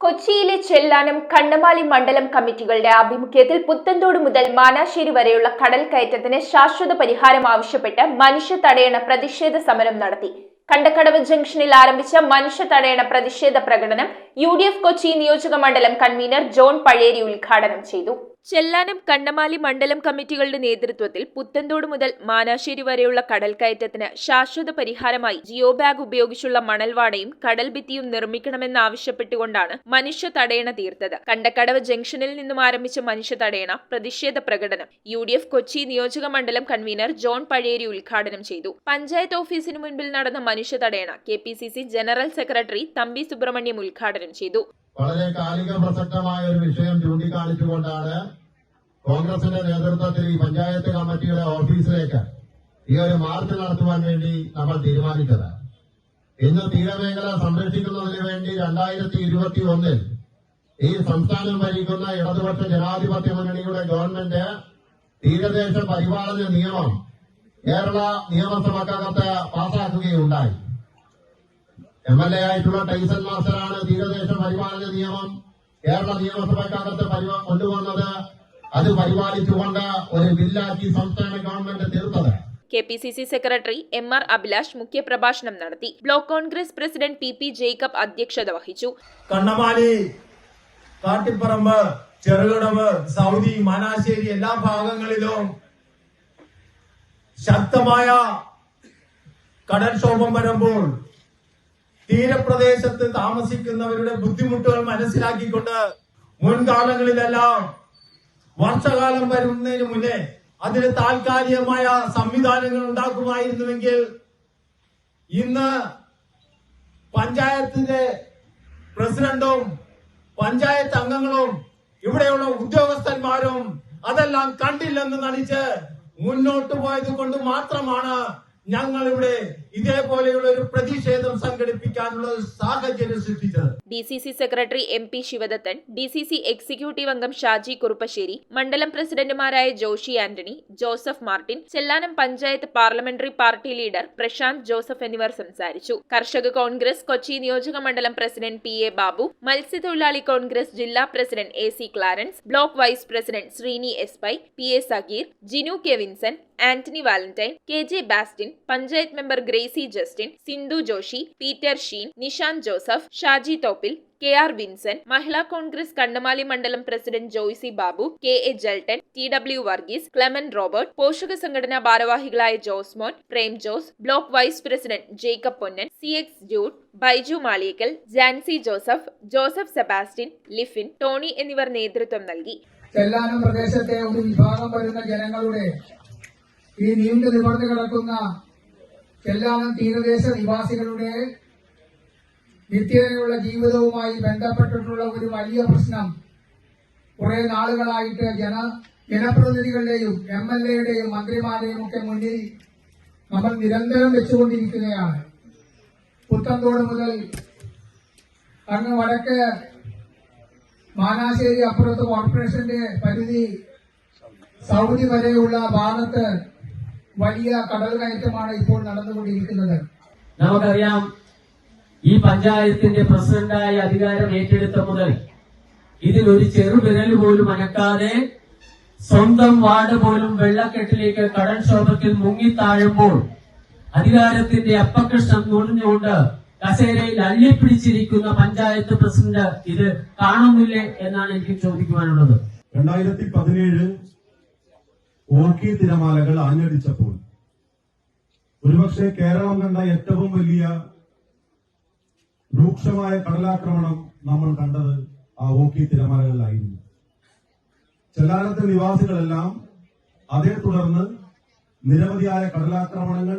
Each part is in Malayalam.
കൊച്ചിയിലെ ചെല്ലാനം കണ്ണമാലി മണ്ഡലം കമ്മിറ്റികളുടെ ആഭിമുഖ്യത്തിൽ പുത്തൻതോട് മുതൽ മാനാശ്ശേരി വരെയുള്ള കടൽ കയറ്റത്തിന് ശാശ്വത പരിഹാരം ആവശ്യപ്പെട്ട് മനുഷ്യ തടയണ പ്രതിഷേധ സമരം നടത്തി. കണ്ടക്കടവ് ജംഗ്ഷനിൽ ആരംഭിച്ച മനുഷ്യ തടയണ പ്രതിഷേധ പ്രകടനം UDF കൊച്ചി നിയോജക മണ്ഡലം കൺവീനർ ജോൺ പഴേരി ഉദ്ഘാടനം ചെയ്തു. ചെല്ലാനം കണ്ണമാലി മണ്ഡലം കമ്മിറ്റികളുടെ നേതൃത്വത്തിൽ പുത്തൻതോട് മുതൽ മാനാശ്ശേരി വരെയുള്ള കടൽ കയറ്റത്തിന് ശാശ്വത പരിഹാരമായി ജിയോ ബാഗ് ഉപയോഗിച്ചുള്ള മണൽവാടയും കടൽ ഭിത്തിയും നിർമ്മിക്കണമെന്നാവശ്യപ്പെട്ടുകൊണ്ടാണ് മനുഷ്യ തടയണ തീർത്തത്. കണ്ടക്കടവ് ജംഗ്ഷനിൽ നിന്നും ആരംഭിച്ച മനുഷ്യ തടയണ പ്രതിഷേധ പ്രകടനം UDF കൊച്ചി നിയോജക മണ്ഡലം കൺവീനർ ജോൺ പഴേരി ഉദ്ഘാടനം ചെയ്തു. പഞ്ചായത്ത് ഓഫീസിന് മുൻപിൽ നടന്ന മനുഷ്യ തടയണ KPCC general secretary Thampi Subrahmanyam ഉദ്ഘാടനം ചെയ്തു. വളരെ കാലിക പ്രസക്തമായ ഒരു വിഷയം ചൂണ്ടിക്കാണിച്ചുകൊണ്ടാണ് കോൺഗ്രസിന്റെ നേതൃത്വത്തിൽ ഈ പഞ്ചായത്ത് കമ്മിറ്റിയുടെ ഓഫീസിലേക്ക് ഈ ഒരു മാർച്ച് നടത്തുവാൻ വേണ്ടി നമ്മൾ തീരുമാനിച്ചത്. ഇന്ന് തീരമേഖല സംരക്ഷിക്കുന്നതിന് വേണ്ടി 2021 ഈ സംസ്ഥാനം ഭരിക്കുന്ന ഇടതുപക്ഷ ജനാധിപത്യ മുന്നണിയുടെ ഗവൺമെന്റ് തീരദേശ പരിപാലന നിയമം കേരള നിയമസഭക്കകത്ത് പാസാക്കുകയുണ്ടായി. MLA ആയിട്ടുള്ള ടൈസൺ മാസ്റ്ററാണ് തീരദേശ പരിപാലന നിയമം കേരള നിയമസഭക്കകത്ത് കൊണ്ടുവന്നത്. അത് പരിപാലിച്ചുകൊണ്ട് ഒരു ബില്ലാക്കി സംസ്ഥാന ഗവൺമെന്റ് തീർത്തത്. KPCC സെക്രട്ടറി MR അഭിലാഷ് മുഖ്യപ്രഭാഷണം നടത്തി. Block Congress president PP Jacob അധ്യക്ഷത വഹിച്ചു. കണ്ണമാലി, കാട്ടിപ്പറമ്പ്, ചെറുകടവ്, സൗദി, മാനാശ്ശേരി എല്ലാ ഭാഗങ്ങളിലും ശക്തമായ കടൽക്ഷോഭം വരുമ്പോൾ തീരപ്രദേശത്ത് താമസിക്കുന്നവരുടെ ബുദ്ധിമുട്ടുകൾ മനസ്സിലാക്കിക്കൊണ്ട് മുൻകാലങ്ങളിലെല്ലാം വർഷകാലം വരുന്നതിന് മുന്നേ അതിന് താൽക്കാലികമായ സംവിധാനങ്ങൾ ഉണ്ടാക്കുമായിരുന്നുവെങ്കിൽ ഇന്ന് പഞ്ചായത്തിന്റെ പ്രസിഡന്റും പഞ്ചായത്ത് അംഗങ്ങളും ഇവിടെയുള്ള ഉദ്യോഗസ്ഥന്മാരും അതെല്ലാം കണ്ടില്ലെന്ന് നടിച്ച് മുന്നോട്ട് പോയത് കൊണ്ട് മാത്രമാണ് ഞങ്ങൾ ഇവിടെ ഇതേപോലെയുള്ള ഒരു പ്രതിഷേധം സംഘടിപ്പിക്കാനുള്ള സാഹചര്യം സൃഷ്ടിച്ചത്. DCC secretary MP Sivadathan, DCC executive അംഗം ഷാജി കുറുപ്പശ്ശേരി, മണ്ഡലം പ്രസിഡന്റുമാരായ Joshy Antony, Joseph Martin, Chellanam panchayat parliamentary party leader Prasanth Joseph എന്നിവർ സംസാരിച്ചു. കർഷക കോൺഗ്രസ് കൊച്ചി നിയോജക മണ്ഡലം പ്രസിഡന്റ് PA ബാബു, മത്സ്യത്തൊഴിലാളി കോൺഗ്രസ് ജില്ലാ president AC Clarence, block vice president Sreeni S Pai, PA Sageer, Jinu K Vincent, Antony Valentine, KJ Bastin, panchayat member Gracy Justin, Sindhu Joshy, Peter Sheen, Nishanth Joseph, Shaji Thoppil, KR Vincent, Mahila Congress Kannamaly മണ്ഡലം president Joycy Babu, KA Jalton, TW Varghese, Clemen Robert, പോഷക സംഘടനാ ഭാരവാഹികളായ Josemon, Prem Jose, block vice president Jacob Ponnan, CX Jude, Baiju Maliyakkal, Jancy Joseph, Joseph Sebastian, Lifin, Tony എന്നിവർ നേതൃത്വം നൽകി. ചെല്ലാനം പ്രദേശത്തെ ഒരു വിഭാഗം വരുന്ന ജനങ്ങളുടെ ഈ നീണ്ടു നിവർന്നു കിടക്കുന്ന ചെല്ലാനം തീരദേശ നിവാസികളുടെ നിത്യേനയുള്ള ജീവിതവുമായി ബന്ധപ്പെട്ടിട്ടുള്ള ഒരു വലിയ പ്രശ്നം കുറെ നാളുകളായിട്ട് ജനപ്രതിനിധികളുടെയും MLAയുടെയും മന്ത്രിമാരുടെയും ഒക്കെ മുന്നിൽ നമ്മൾ നിരന്തരം വെച്ചുകൊണ്ടിരിക്കുകയാണ്. പുത്തൻതോട് മുതൽ അങ്ങ് വടക്ക് മാനാശ്ശേരി അപ്പുറത്ത് കോർപ്പറേഷന്റെ പരിധി സൗദി വരെയുള്ള ഭാഗത്ത് വലിയ കടൽ കയറ്റമാണ് ഇപ്പോൾ നടന്നുകൊണ്ടിരിക്കുന്നത്. നമുക്കറിയാം, ഈ പഞ്ചായത്തിന്റെ പ്രസിഡന്റായ അധികാരം ഏറ്റെടുത്ത മുതൽ ഇതിലൊരു ചെറുവിരൽ പോലും അനക്കാതെ സ്വന്തം വാർഡ് പോലും വെള്ളക്കെട്ടിലേക്ക് കടൽക്ഷോഭത്തിൽ മുങ്ങിത്താഴുമ്പോൾ അധികാരത്തിന്റെ അപ്പകൃഷ്ണം നുഴഞ്ഞുകൊണ്ട് കസേരയിൽ അള്ളിപ്പിടിച്ചിരിക്കുന്ന പഞ്ചായത്ത് പ്രസിഡന്റ് ഇത് കാണുന്നില്ലേ എന്നാണ് എനിക്ക് ചോദിക്കുവാനുള്ളത്. 2017 ഓഖി തിരമാലകൾ ആഞ്ഞടിച്ചപ്പോൾ ഒരുപക്ഷെ കേരളം കണ്ട ഏറ്റവും വലിയ രൂക്ഷമായ കടലാക്രമണം നമ്മൾ കണ്ടത് ആ ഓഖി തിരമാലകളിലായിരുന്നു. ചെല്ലാനത്തെ നിവാസികളെല്ലാം അതേ തുടർന്ന് നിരവധിയായ കടലാക്രമണങ്ങൾ,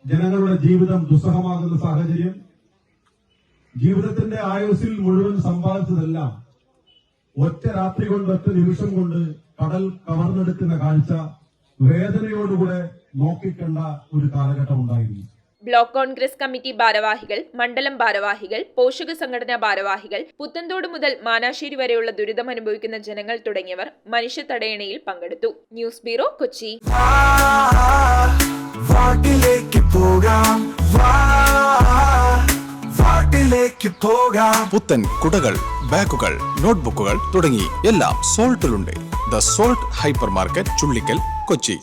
ജനങ്ങളുടെ ജീവിതം ദുസ്സഹമാകുന്ന സാഹചര്യം, ജീവിതത്തിന്റെ ആയുസ്സിൽ മുഴുവൻ സമ്പാദിച്ചതെല്ലാം ഒറ്റ രാത്രി കൊണ്ട്, ഒറ്റ നിമിഷം കൊണ്ട് കടൽ കവർന്നെടുക്കുന്ന കാഴ്ച വേദനയോടുകൂടെ നോക്കിക്കണ്ട ഒരു കാലഘട്ടം ഉണ്ടായിരുന്നു. ബ്ലോക്ക് കോൺഗ്രസ് കമ്മിറ്റി ഭാരവാഹികൾ, മണ്ഡലം ഭാരവാഹികൾ, പോഷക സംഘടനാ ഭാരവാഹികൾ, പുത്തൻതോട് മുതൽ മാനാശ്ശേരി വരെയുള്ള ദുരിതമനുഭവിക്കുന്ന ജനങ്ങൾ തുടങ്ങിയവർ മനുഷ്യ തടയണയിൽ പങ്കെടുത്തു. News bureau, Kochi. വാട്ടിലേക്ക് പോകാം, വാട്ടിൽ സോൾട്ടിലേക്ക് പോകാം. പുത്തൻ കുടകൾ, ബാഗുകൾ, നോട്ട്ബുക്കുകൾ തുടങ്ങി എല്ലാം സോൾട്ടിലുണ്ട്. The Salt hypermarket, Chullikkal, Kochi.